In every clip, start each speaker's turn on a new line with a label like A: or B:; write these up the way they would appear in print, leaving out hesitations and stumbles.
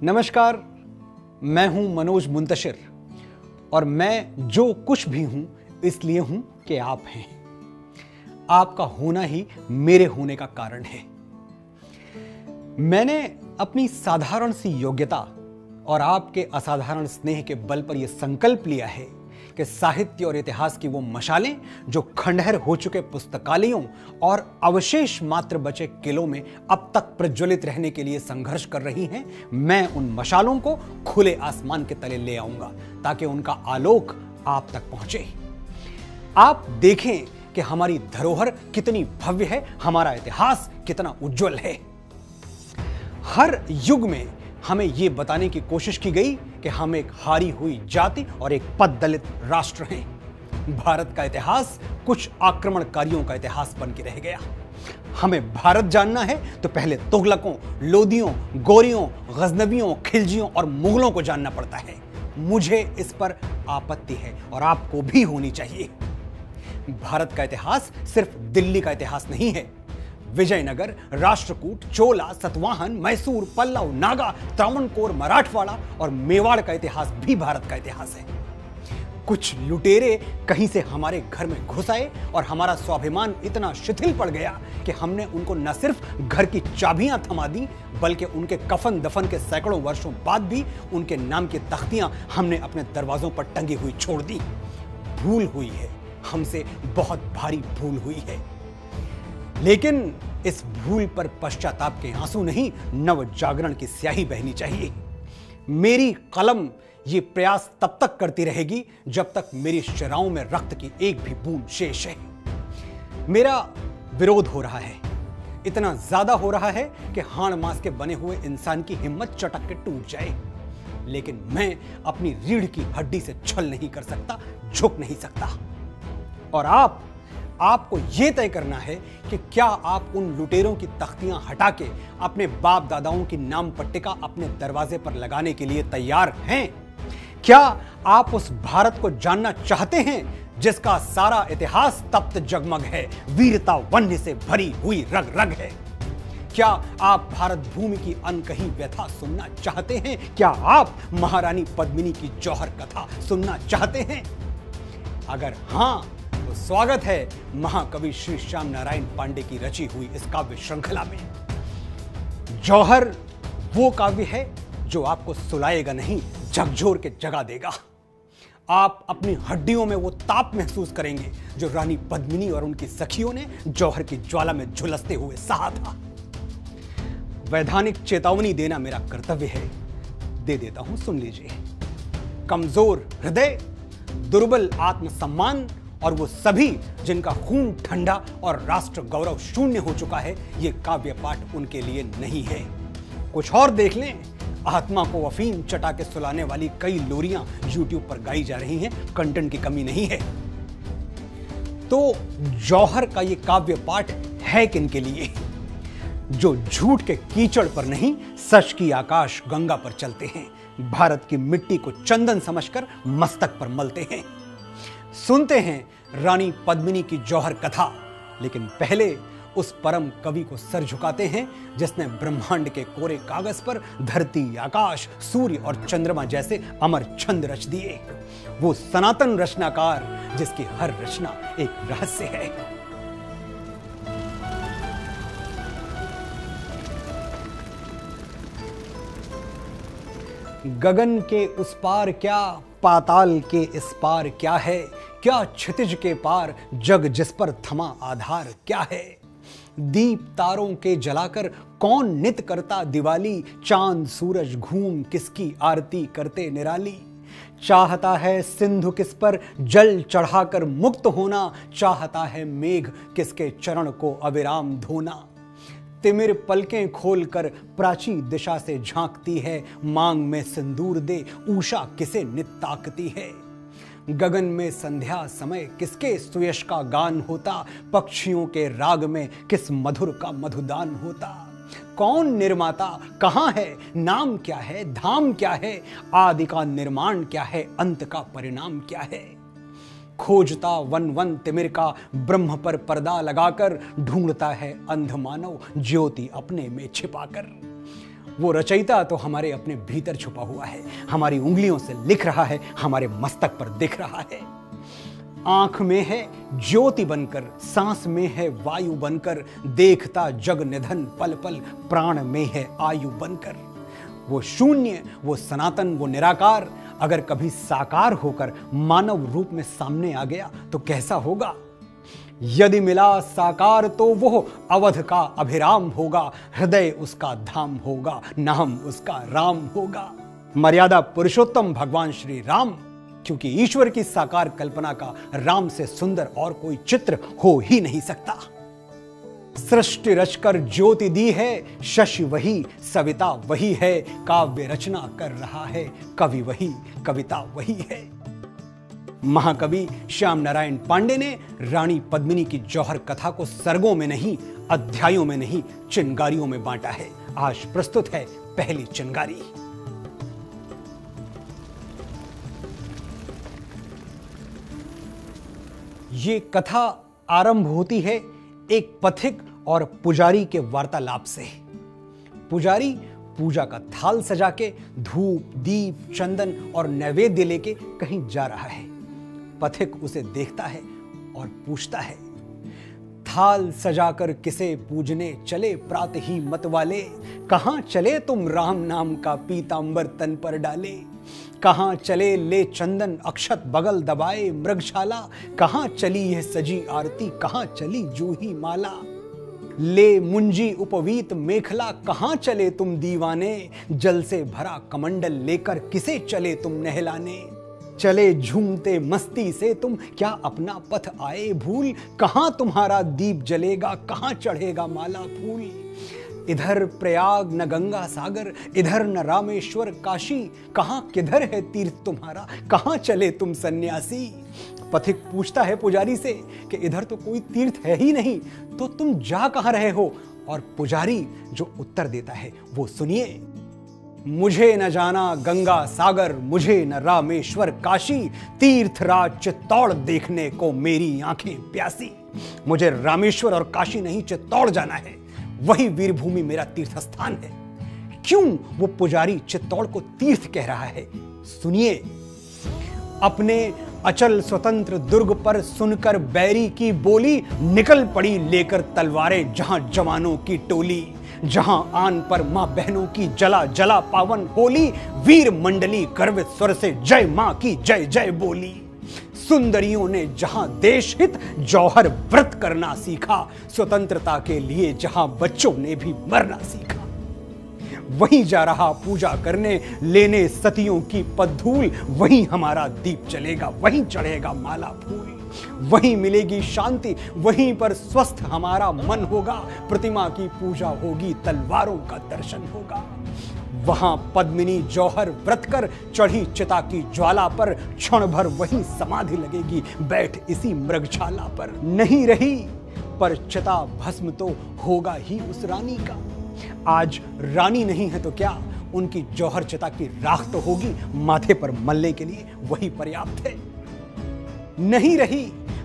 A: नमस्कार, मैं हूं मनोज मुंतशिर और मैं जो कुछ भी हूं इसलिए हूं कि आप हैं। आपका होना ही मेरे होने का कारण है। मैंने अपनी साधारण सी योग्यता और आपके असाधारण स्नेह के बल पर यह संकल्प लिया है कि साहित्य और इतिहास की वो मशालें जो खंडहर हो चुके पुस्तकालयों और अवशेष मात्र बचे किलों में अब तक प्रज्वलित रहने के लिए संघर्ष कर रही हैं, मैं उन मशालों को खुले आसमान के तले ले आऊंगा ताकि उनका आलोक आप तक पहुंचे। आप देखें कि हमारी धरोहर कितनी भव्य है, हमारा इतिहास कितना उज्जवल है। हर युग में हमें यह बताने की कोशिश की गई कि हम एक हारी हुई जाति और एक पददलित राष्ट्र हैं। भारत का इतिहास कुछ आक्रमणकारियों का इतिहास बन के रह गया। हमें भारत जानना है तो पहले तुगलकों, लोदियों, गोरियों, गजनवियों, खिलजियों और मुगलों को जानना पड़ता है। मुझे इस पर आपत्ति है और आपको भी होनी चाहिए। भारत का इतिहास सिर्फ दिल्ली का इतिहास नहीं है। विजयनगर, राष्ट्रकूट, चोला, सतवाहन, मैसूर, पल्लव, नागा, त्रावणकोर, मराठवाड़ा और मेवाड़ का इतिहास भी भारत का इतिहास है। कुछ लुटेरे कहीं से हमारे घर में घुस आए और हमारा स्वाभिमान इतना शिथिल पड़ गया कि हमने उनको न सिर्फ घर की चाबियां थमा दी बल्कि उनके कफन दफन के सैकड़ों वर्षों बाद भी उनके नाम की तख्तियां हमने अपने दरवाजों पर टंगी हुई छोड़ दी। भूल हुई है, हमसे बहुत भारी भूल हुई है। लेकिन इस भूल पर पश्चाताप के आंसू नहीं, नव जागरण की स्याही बहनी चाहिए। मेरी कलम ये प्रयास तब तक करती रहेगी जब तक मेरी शराओं में रक्त की एक भी बूंद शेष है। मेरा विरोध हो रहा है, इतना ज्यादा हो रहा है कि हाड़ मांस के बने हुए इंसान की हिम्मत चटक के टूट जाए। लेकिन मैं अपनी रीढ़ की हड्डी से छल नहीं कर सकता, झुक नहीं सकता। और आपको यह तय करना है कि क्या आप उन लुटेरों की तख्तियां हटा के अपने बाप दादाओं की नाम पट्टिका अपने दरवाजे पर लगाने के लिए तैयार हैं? क्या आप उस भारत को जानना चाहते हैं जिसका सारा इतिहास तप्त जगमग है, वीरता वन्य से भरी हुई रग रग है? क्या आप भारत भूमि की अनकही व्यथा सुनना चाहते हैं? क्या आप महारानी पद्मिनी की जौहर कथा सुनना चाहते हैं? अगर हां तो स्वागत है महाकवि श्री श्याम नारायण पांडे की रची हुई इस काव्य श्रृंखला में। जौहर वो काव्य है जो आपको सुलाएगा नहीं, झकझोर के जगा देगा। आप अपनी हड्डियों में वो ताप महसूस करेंगे जो रानी पद्मिनी और उनकी सखियों ने जौहर की ज्वाला में झुलसते हुए सहा था। वैधानिक चेतावनी देना मेरा कर्तव्य है, दे देता हूं, सुन लीजिए। कमजोर हृदय, दुर्बल आत्मसम्मान और वो सभी जिनका खून ठंडा और राष्ट्र गौरव शून्य हो चुका है, ये काव्य पाठ उनके लिए नहीं है। कुछ और देख लें, आत्मा को अफीम चटा के सुलाने वाली कई लोरियां यूट्यूब पर गाई जा रही हैं, कंटेंट की कमी नहीं है। तो जौहर का ये काव्य पाठ है किनके लिए? जो झूठ के कीचड़ पर नहीं, सच की आकाश गंगा पर चलते हैं, भारत की मिट्टी को चंदन समझकर मस्तक पर मलते हैं। सुनते हैं रानी पद्मिनी की जौहर कथा, लेकिन पहले उस परम कवि को सर झुकाते हैं जिसने ब्रह्मांड के कोरे कागज पर धरती, आकाश, सूर्य और चंद्रमा जैसे अमर छंद रच दिए। वो सनातन रचनाकार जिसकी हर रचना एक रहस्य है। गगन के उस पार क्या, पाताल के इस पार क्या है? क्या क्षितिज के पार जग जिस पर थमा आधार क्या है? दीप तारों के जलाकर कौन नित करता दिवाली, चांद सूरज घूम किसकी आरती करते निराली। चाहता है सिंधु किस पर जल चढ़ाकर मुक्त होना, चाहता है मेघ किसके चरण को अविराम धोना। तिमिर पलकें खोलकर प्राची दिशा से झांकती है, मांग में सिंदूर दे उषा किसे नित ताकती है। गगन में संध्या समय किसके सुयश का गान होता, पक्षियों के राग में किस मधुर का मधुदान होता। कौन निर्माता, कहां है, नाम क्या है, धाम क्या है, आदि का निर्माण क्या है, अंत का परिणाम क्या है। खोजता वन वन तिमिर का ब्रह्म पर पर्दा लगाकर, ढूंढता है अंध मानव ज्योति अपने में छिपाकर। वो रचयिता तो हमारे अपने भीतर छुपा हुआ है, हमारी उंगलियों से लिख रहा है, हमारे मस्तक पर दिख रहा है। आंख में है ज्योति बनकर, सांस में है वायु बनकर, देखता जग निधन पल पल, प्राण में है आयु बनकर। वो शून्य, वो सनातन, वो निराकार अगर कभी साकार होकर मानव रूप में सामने आ गया तो कैसा होगा? यदि मिला साकार तो वो अवध का अभिराम होगा, हृदय उसका धाम होगा, नाम उसका राम होगा। मर्यादा पुरुषोत्तम भगवान श्री राम, क्योंकि ईश्वर की साकार कल्पना का राम से सुंदर और कोई चित्र हो ही नहीं सकता। सृष्टि रचकर ज्योति दी है, शशि वही, सविता वही है, काव्य रचना कर रहा है, कवि वही, कविता वही है। महाकवि श्याम नारायण पांडे ने रानी पद्मिनी की जौहर कथा को सर्गों में नहीं, अध्यायों में नहीं, चिंगारियों में बांटा है। आज प्रस्तुत है पहली चिंगारी। ये कथा आरंभ होती है एक पथिक और पुजारी के वार्तालाप से। पुजारी पूजा का थाल सजा के धूप, दीप, चंदन और नैवेद्य लेके कहीं जा रहा है। पथिक उसे देखता है और पूछता है, थाल सजाकर किसे पूजने चले प्रातः ही मत वाले, कहां चले तुम राम नाम का पीतांबर तन पर डाले, कहां चले ले चंदन अक्षत बगल दबाए मृगशाला, कहां चली यह सजी आरती, कहां चली जूही माला, ले मुंजी उपवीत मेखला, कहां चले तुम दीवाने, जल से भरा कमंडल लेकर किसे चले तुम नहलाने, चले झूमते मस्ती से तुम क्या अपना पथ आए भूल, कहां तुम्हारा दीप जलेगा, कहां चढ़ेगा माला फूल, इधर प्रयाग न गंगा सागर, इधर न रामेश्वर काशी, कहां किधर है तीर्थ तुम्हारा, कहां चले तुम सन्यासी। पथिक पूछता है पुजारी से कि इधर तो कोई तीर्थ है ही नहीं, तो तुम जा कहां रहे हो? और पुजारी जो उत्तर देता है वो सुनिए। मुझे न जाना गंगा सागर, मुझे न रामेश्वर काशी, तीर्थराज चित्तौड़ देखने को मेरी आंखें प्यासी। मुझे रामेश्वर और काशी नहीं, चित्तौड़ जाना है, वही वीरभूमि मेरा तीर्थ स्थान है। क्यों वो पुजारी चित्तौड़ को तीर्थ कह रहा है, सुनिए। अपने अचल स्वतंत्र दुर्ग पर सुनकर बैरी की बोली, निकल पड़ी लेकर तलवारें जहां जवानों की टोली, जहां आन पर मां बहनों की जला जला पावन होली, वीर मंडली गर्वित स्वर से जय मां की जय जय बोली। सुंदरियों ने जहां देश हित जौहर व्रत करना सीखा, स्वतंत्रता के लिए जहां बच्चों ने भी मरना सीखा, वहीं जा रहा पूजा करने लेने सतियों की पद्धूल, वहीं हमारा दीप चलेगा, वहीं चढ़ेगा माला फूल, वहीं मिलेगी शांति, वहीं पर स्वस्थ हमारा मन होगा, प्रतिमा की पूजा होगी, तलवारों का दर्शन होगा। वहां पद्मिनी जौहर व्रत कर चढ़ी चिता की ज्वाला पर, क्षण भर वहीं समाधि लगेगी बैठ इसी मृगशाला पर। नहीं रही पर चिता भस्म तो होगा ही उस रानी का। आज रानी नहीं है तो क्या, उनकी जौहर चिता की राख तो होगी, माथे पर मलने के लिए वही पर्याप्त है। नहीं रही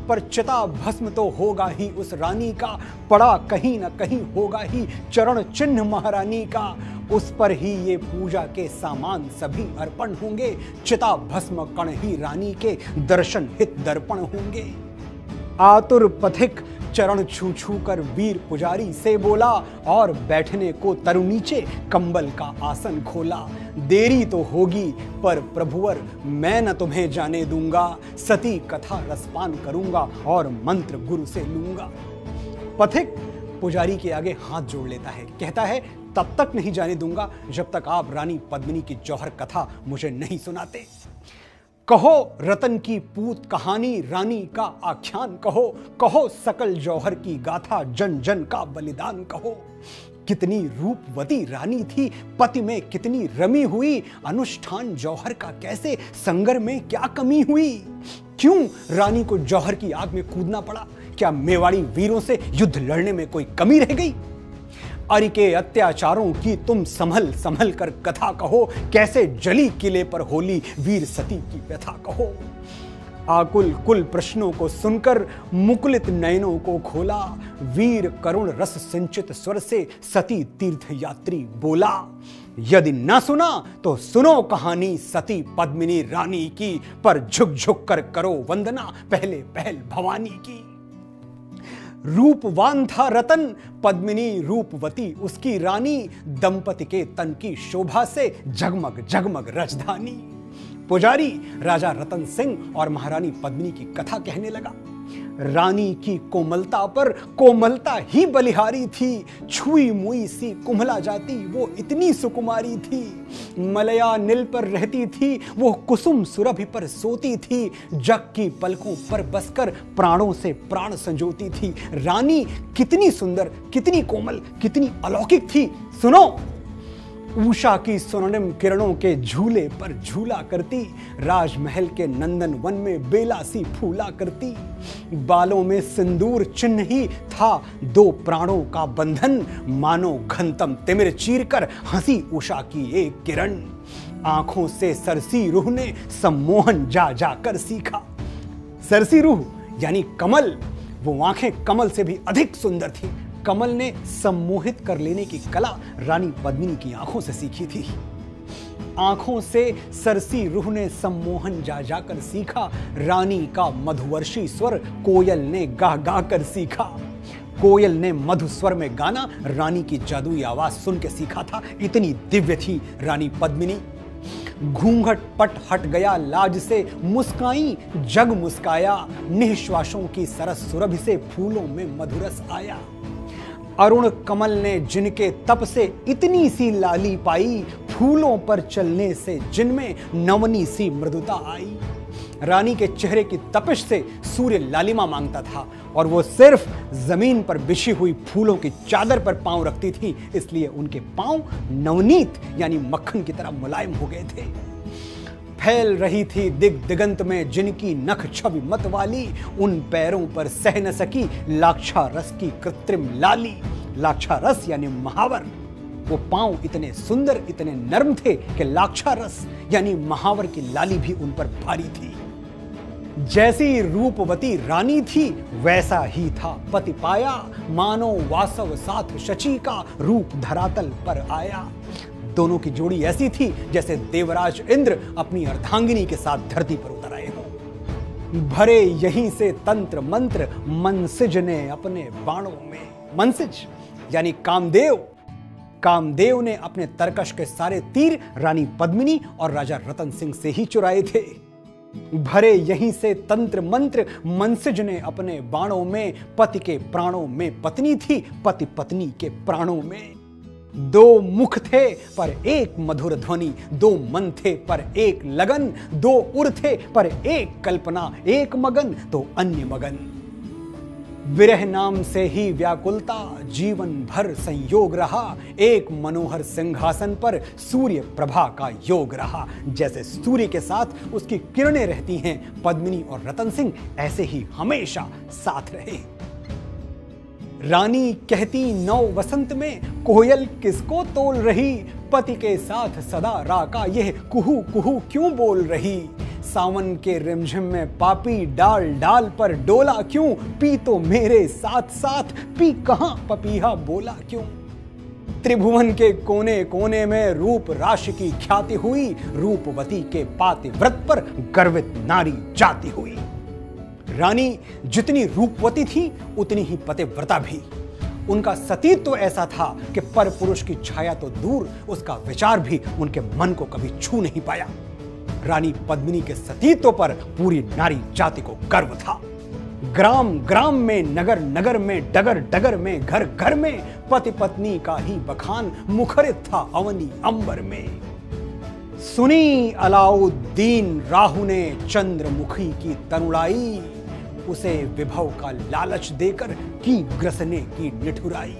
A: पर चिता भस्म तो होगा ही उस रानी का, पड़ा कहीं ना कहीं होगा ही चरण चिन्ह महारानी का, उस पर ही ये पूजा के सामान सभी अर्पण होंगे, चिता भस्म कण ही रानी के दर्शन हित दर्पण होंगे। आतुर पथिक चरण छू छू कर वीर पुजारी से बोला, और बैठने को तरु नीचे कंबल का आसन खोला। देरी तो होगी पर प्रभुवर मैं न तुम्हें जाने दूंगा, सती कथा रसपान करूंगा और मंत्र गुरु से लूंगा। पथिक पुजारी के आगे हाथ जोड़ लेता है, कहता है तब तक नहीं जाने दूंगा जब तक आप रानी पद्मिनी की जौहर कथा मुझे नहीं सुनाते। कहो रतन की पूत कहानी, रानी का आख्यान कहो, कहो सकल जौहर की गाथा, जन जन का बलिदान कहो। कितनी रूपवती रानी थी, पति में कितनी रमी हुई, अनुष्ठान जौहर का कैसे, संगर में क्या कमी हुई। क्यों रानी को जौहर की आग में कूदना पड़ा? क्या मेवाड़ी वीरों से युद्ध लड़ने में कोई कमी रह गई? अरि के अत्याचारों की तुम संभल संभल कर कथा कहो, कैसे जली किले पर होली वीर सती की व्यथा कहो। आकुल कुल प्रश्नों को सुनकर मुकुलित नयनों को खोला, वीर करुण रस सिंचित स्वर से सती तीर्थ यात्री बोला। यदि ना सुना तो सुनो कहानी सती पद्मिनी रानी की, पर झुक झुक कर करो वंदना पहले पहल भवानी की। रूपवान था रतन, पद्मिनी रूपवती उसकी रानी, दंपति के तन की शोभा से जगमग जगमग राजधानी। पुजारी राजा रतन सिंह और महारानी पद्मिनी की कथा कहने लगा। रानी की कोमलता पर कोमलता ही बलिहारी थी, छुई मुई सी कुम्हला जाती वो इतनी सुकुमारी थी। मलया नील पर रहती थी वो कुसुम सुरभि पर सोती थी, जग की पलकों पर बसकर प्राणों से प्राण संजोती थी। रानी कितनी सुंदर, कितनी कोमल, कितनी अलौकिक थी। सुनो, उषा की स्वर्णिम किरणों के झूले पर झूला करती, राजमहल के नंदन वन में बेला सी फूला करती। बालों में सिंदूर चिन्ह ही था दो प्राणों का बंधन, मानो घनतम तिमिर चीर कर हंसी उषा की एक किरण। आंखों से सरसी रूह ने सम्मोहन जा जाकर सीखा। सरसी रूह यानी कमल, वो आंखें कमल से भी अधिक सुंदर थी। कमल ने सम्मोहित कर लेने की कला रानी पद्मिनी की आंखों से सीखी थी। आंखों से सरसी रूह ने सम्मोहन जा जाकर सीखा, रानी का मधुवर्षी स्वर कोयल ने गा गा कर सीखा। कोयल ने मधु स्वर में गाना रानी की जादुई आवाज सुन के सीखा था। इतनी दिव्य थी रानी पद्मिनी। घूंघट पट हट गया लाज से, मुस्काई जग मुस्काया, निःश्वासों की सरस सुरभि से फूलों में मधुरस आया। अरुण कमल ने जिनके तप से इतनी सी लाली पाई, फूलों पर चलने से जिनमें नवनी सी मृदुता आई। रानी के चेहरे की तपिश से सूर्य लालिमा मांगता था और वो सिर्फ जमीन पर बिछी हुई फूलों की चादर पर पांव रखती थी, इसलिए उनके पांव नवनीत यानी मक्खन की तरह मुलायम हो गए थे। फैल रही थी दिग दिगंत में जिनकी नख छवि मत वाली, उन पैरों पर सह न सकी लाक्षा रस की कृत्रिम लाली। लाक्षा रस यानी महावर। वो पांव इतने सुंदर, इतने नर्म थे कि लाक्षा रस यानी महावर की लाली भी उन पर भारी थी। जैसी रूपवती रानी थी वैसा ही था पति पाया, मानो वासव साथ शची का रूप धरातल पर आया। दोनों की जोड़ी ऐसी थी जैसे देवराज इंद्र अपनी अर्धांगिनी के साथ धरती पर उतर आए हों। भरे यहीं से तंत्र मंत्र मनसिज ने अपने बाणों में। मनसिज यानी कामदेव। कामदेव ने अपने तरकश के सारे तीर रानी पद्मिनी और राजा रतन सिंह से ही चुराए थे। भरे यहीं से तंत्र मंत्र मनसिज ने अपने बाणों में, पति के प्राणों में पत्नी थी, पति पत्नी के प्राणों में। दो मुख थे पर एक मधुर ध्वनि, दो मन थे पर एक लगन, दो उर थे पर एक कल्पना, एक मगन तो अन्य मगन। विरह नाम से ही व्याकुलता जीवन भर संयोग रहा, एक मनोहर सिंहासन पर सूर्य प्रभा का योग रहा। जैसे सूर्य के साथ उसकी किरणें रहती हैं, पद्मिनी और रतन सिंह ऐसे ही हमेशा साथ रहे। रानी कहती नौ वसंत में कोयल किसको तोल रही, पति के साथ सदा राका यह कुहू कुहू क्यों बोल रही। सावन के रिमझिम में पापी डाल डाल पर डोला क्यों, पी तो मेरे साथ साथ पी कहां पपीहा बोला क्यों। त्रिभुवन के कोने कोने में रूप राशि की ख्याति हुई, रूपवती के पातिव्रत पर गर्वित नारी जाती हुई। रानी जितनी रूपवती थी उतनी ही पतिव्रता भी। उनका सतीत्व ऐसा था कि पर पुरुष की छाया तो दूर, उसका विचार भी उनके मन को कभी छू नहीं पाया। रानी पद्मिनी के सतीत्व पर पूरी नारी जाति को गर्व था। ग्राम ग्राम में, नगर नगर में, डगर डगर में, घर घर में पति पत्नी का ही बखान मुखरित था अवनी अंबर में। सुनी अलाउद्दीन राहु ने चंद्रमुखी की तनुड़ाई, उसे विभव का लालच देकर की ग्रसने की निठुराई।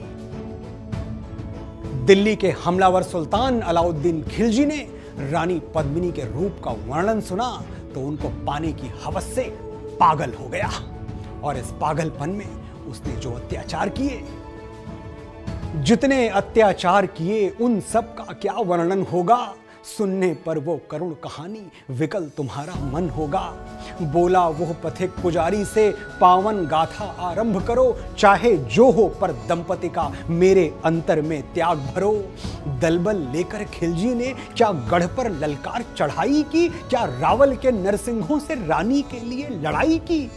A: दिल्ली के हमलावर सुल्तान अलाउद्दीन खिलजी ने रानी पद्मिनी के रूप का वर्णन सुना तो उनको पाने की हवस से पागल हो गया, और इस पागलपन में उसने जो अत्याचार किए, जितने अत्याचार किए उन सब का क्या वर्णन होगा। सुनने पर वो करुण कहानी विकल तुम्हारा मन होगा। बोला वो पथिक पुजारी से, पावन गाथा आरंभ करो, चाहे जो हो पर दंपति का मेरे अंतर में त्याग भरो। दलबल लेकर खिलजी ने क्या गढ़ पर ललकार चढ़ाई की, क्या रावल के नरसिंहों से रानी के लिए लड़ाई की।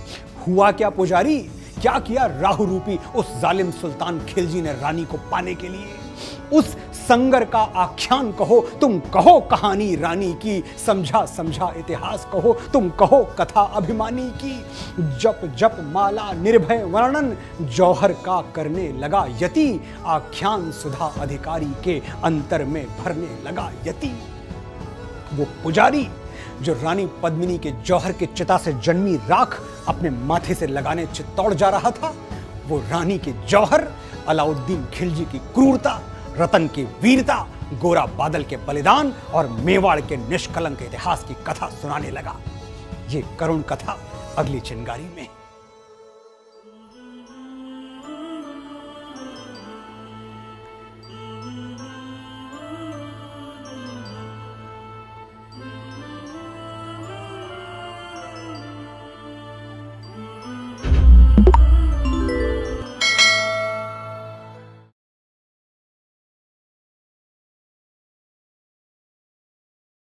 A: हुआ क्या पुजारी, क्या किया राहु रूपी उस जालिम सुल्तान खिलजी ने रानी को पाने के लिए। उस संगर का आख्यान कहो, तुम कहो कहानी रानी की, समझा समझा इतिहास कहो, तुम कहो कथा अभिमानी की। जप जप माला निर्भय वर्णन, जौहर का करने लगा यति, आख्यान सुधा अधिकारी के अंतर में भरने लगा यति। वो पुजारी जो रानी पद्मिनी के जौहर के चिता से जन्मी राख अपने माथे से लगाने चित्तौड़ जा रहा था, वो रानी के जौहर अलाउद्दीन खिलजी की क्रूरता, रतन की वीरता, गोरा बादल के बलिदान और मेवाड़ के निष्कलंक इतिहास की कथा सुनाने लगा। ये करुण कथा अगली चिंगारी में।